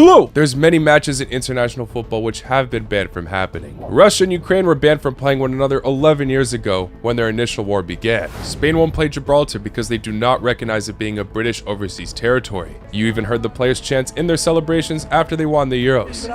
Hello! There's many matches in international football which have been banned from happening. Russia and Ukraine were banned from playing one another 11 years ago when their initial war began. Spain won't play Gibraltar because they do not recognize it being a British overseas territory. You even heard the players chant in their celebrations after they won the Euros.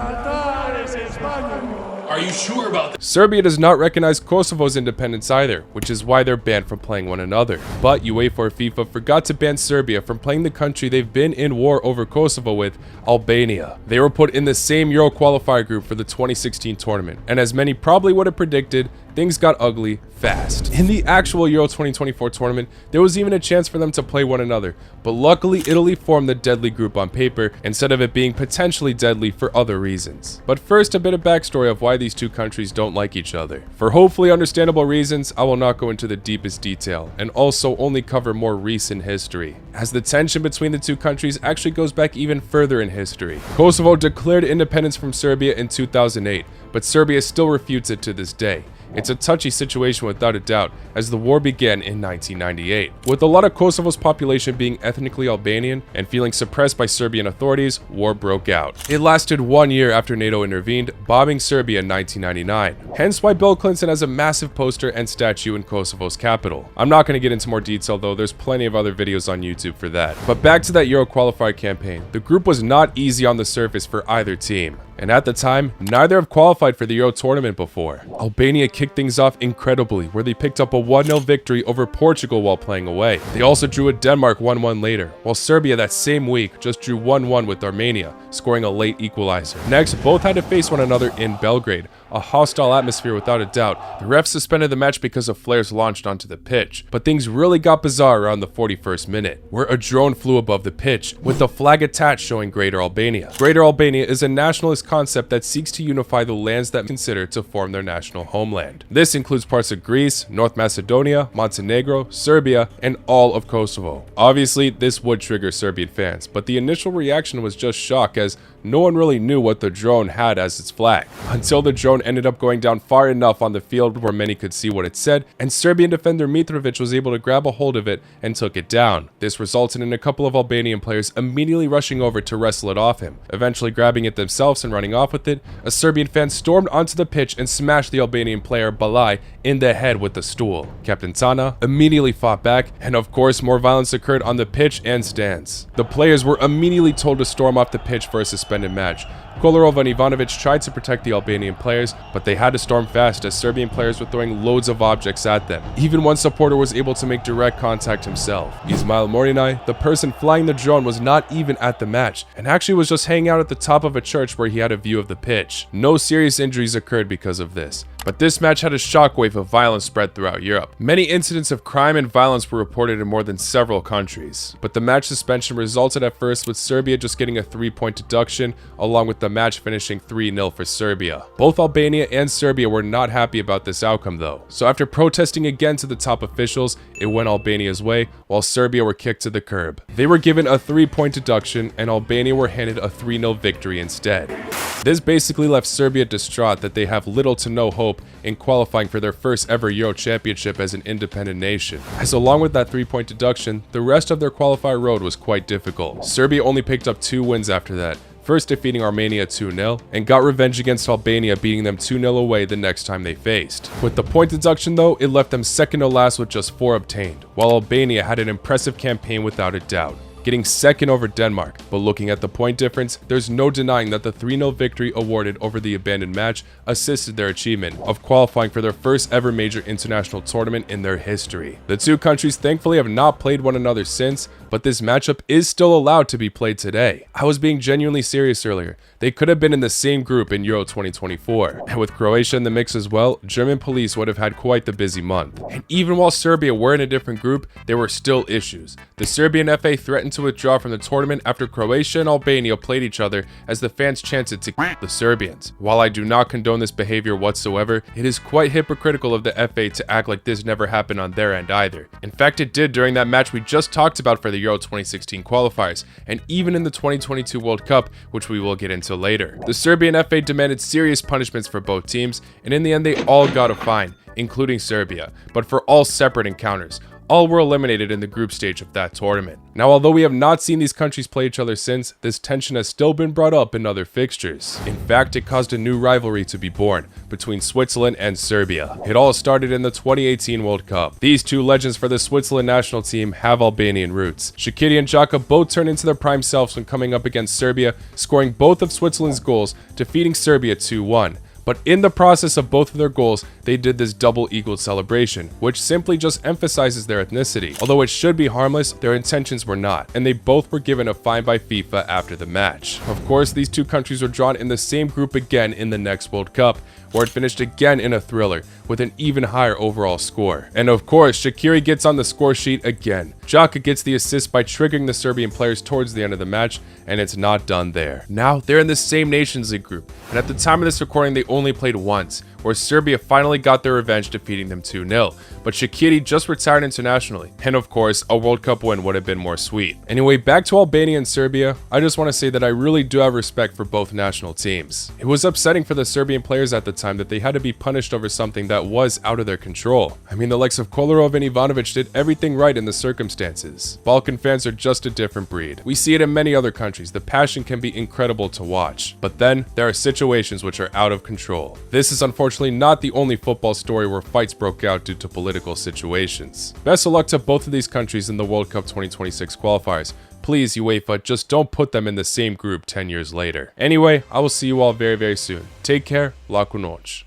Are you sure about this? Serbia does not recognize Kosovo's independence either, which is why they're banned from playing one another. But UEFA or FIFA forgot to ban Serbia from playing the country they've been in war over Kosovo with, Albania. They were put in the same Euro qualifier group for the 2016 tournament, and as many probably would have predicted, things got ugly fast. In the actual Euro 2024 tournament, there was even a chance for them to play one another, but luckily Italy formed the deadly group on paper instead of it being potentially deadly for other reasons. But first, a bit of backstory of why these two countries don't like each other. For hopefully understandable reasons, I will not go into the deepest detail, and also only cover more recent history, as the tension between the two countries actually goes back even further in history. Kosovo declared independence from Serbia in 2008, but Serbia still refutes it to this day. It's a touchy situation without a doubt, as the war began in 1998. With a lot of Kosovo's population being ethnically Albanian and feeling suppressed by Serbian authorities, war broke out. It lasted 1 year after NATO intervened, bombing Serbia in 1999. Hence why Bill Clinton has a massive poster and statue in Kosovo's capital. I'm not going to get into more detail though, there's plenty of other videos on YouTube for that. But back to that Euro qualifier campaign, the group was not easy on the surface for either team. And at the time, neither have qualified for the Euro tournament before. Albania kicked things off incredibly, where they picked up a 1-0 victory over Portugal while playing away. They also drew with Denmark 1-1 later, while Serbia that same week just drew 1-1 with Armenia, scoring a late equalizer. Next, both had to face one another in Belgrade. A hostile atmosphere without a doubt. The refs suspended the match because of flares launched onto the pitch, but things really got bizarre around the 41st minute, where a drone flew above the pitch, with a flag attached showing Greater Albania. Greater Albania is a nationalist concept that seeks to unify the lands that consider to form their national homeland. This includes parts of Greece, North Macedonia, Montenegro, Serbia, and all of Kosovo. Obviously, this would trigger Serbian fans, but the initial reaction was just shock, as no one really knew what the drone had as its flag, until the drone ended up going down far enough on the field where many could see what it said, and Serbian defender Mitrovic was able to grab a hold of it and took it down. This resulted in a couple of Albanian players immediately rushing over to wrestle it off him, eventually grabbing it themselves and running off with it. A Serbian fan stormed onto the pitch and smashed the Albanian player Balaj in the head with a stool. Captain Tana immediately fought back, and of course more violence occurred on the pitch and stands. The players were immediately told to storm off the pitch for a suspended match. Kolarov and Ivanovic tried to protect the Albanian players, but they had to storm fast as Serbian players were throwing loads of objects at them. Even one supporter was able to make direct contact himself. Ismail Morinaj, the person flying the drone, was not even at the match, and actually was just hanging out at the top of a church where he had a view of the pitch. No serious injuries occurred because of this. But this match had a shockwave of violence spread throughout Europe. Many incidents of crime and violence were reported in more than several countries. But the match suspension resulted at first with Serbia just getting a 3-point deduction, along with the match finishing 3-0 for Serbia. Both Albania and Serbia were not happy about this outcome though. So after protesting again to the top officials, it went Albania's way, while Serbia were kicked to the curb. They were given a 3-point deduction, and Albania were handed a 3-0 victory instead. This basically left Serbia distraught that they have little to no hope in qualifying for their first ever Euro championship as an independent nation, as along with that 3-point deduction, the rest of their qualifier road was quite difficult. Serbia only picked up 2 wins after that, first defeating Armenia 2-0, and got revenge against Albania, beating them 2-0 away the next time they faced. With the point deduction though, it left them second to last with just 4 obtained, while Albania had an impressive campaign without a doubt, getting second over Denmark. But looking at the point difference, there's no denying that the 3-0 victory awarded over the abandoned match assisted their achievement of qualifying for their first ever major international tournament in their history. The two countries thankfully have not played one another since, but this matchup is still allowed to be played today. I was being genuinely serious earlier. They could have been in the same group in Euro 2024. And with Croatia in the mix as well, German police would have had quite the busy month. And even while Serbia were in a different group, there were still issues. The Serbian FA threatened to withdraw from the tournament after Croatia and Albania played each other as the fans chanted to the Serbians. While I do not condone this behavior whatsoever, it is quite hypocritical of the FA to act like this never happened on their end either. In fact, it did during that match we just talked about for the Euro 2016 qualifiers, and even in the 2022 World Cup, which we will get into later. The Serbian FA demanded serious punishments for both teams, and in the end they all got a fine, including Serbia, but for all separate encounters. all were eliminated in the group stage of that tournament. Now, although we have not seen these countries play each other since, this tension has still been brought up in other fixtures. In fact, it caused a new rivalry to be born between Switzerland and Serbia. It all started in the 2018 World Cup. These two legends for the Switzerland national team have Albanian roots. Shaqiri and Xhaka both turned into their prime selves when coming up against Serbia, scoring both of Switzerland's goals, defeating Serbia 2-1. But in the process of both of their goals, they did this double eagled celebration, which simply just emphasizes their ethnicity. Although it should be harmless, their intentions were not, and they both were given a fine by FIFA after the match. Of course, these two countries were drawn in the same group again in the next World Cup, where it finished again in a thriller, with an even higher overall score. And of course, Shaqiri gets on the score sheet again. Xhaka gets the assist by triggering the Serbian players towards the end of the match, and it's not done there. Now, they're in the same Nations League group, and at the time of this recording, they only played once, where Serbia finally got their revenge, defeating them 2-0. But Shaqiri just retired internationally, and of course, a World Cup win would have been more sweet. Anyway, back to Albania and Serbia, I just want to say that I really do have respect for both national teams. It was upsetting for the Serbian players at the time that they had to be punished over something that was out of their control. I mean, the likes of Kolarov and Ivanovic did everything right in the circumstances. Balkan fans are just a different breed. We see it in many other countries. The passion can be incredible to watch. But then, there are situations which are out of control. This is unfortunately not the only football story where fights broke out due to political situations. Best of luck to both of these countries in the World Cup 2026 qualifiers. Please, UEFA, just don't put them in the same group 10 years later. Anyway, I will see you all very, very soon. Take care, la cu noci.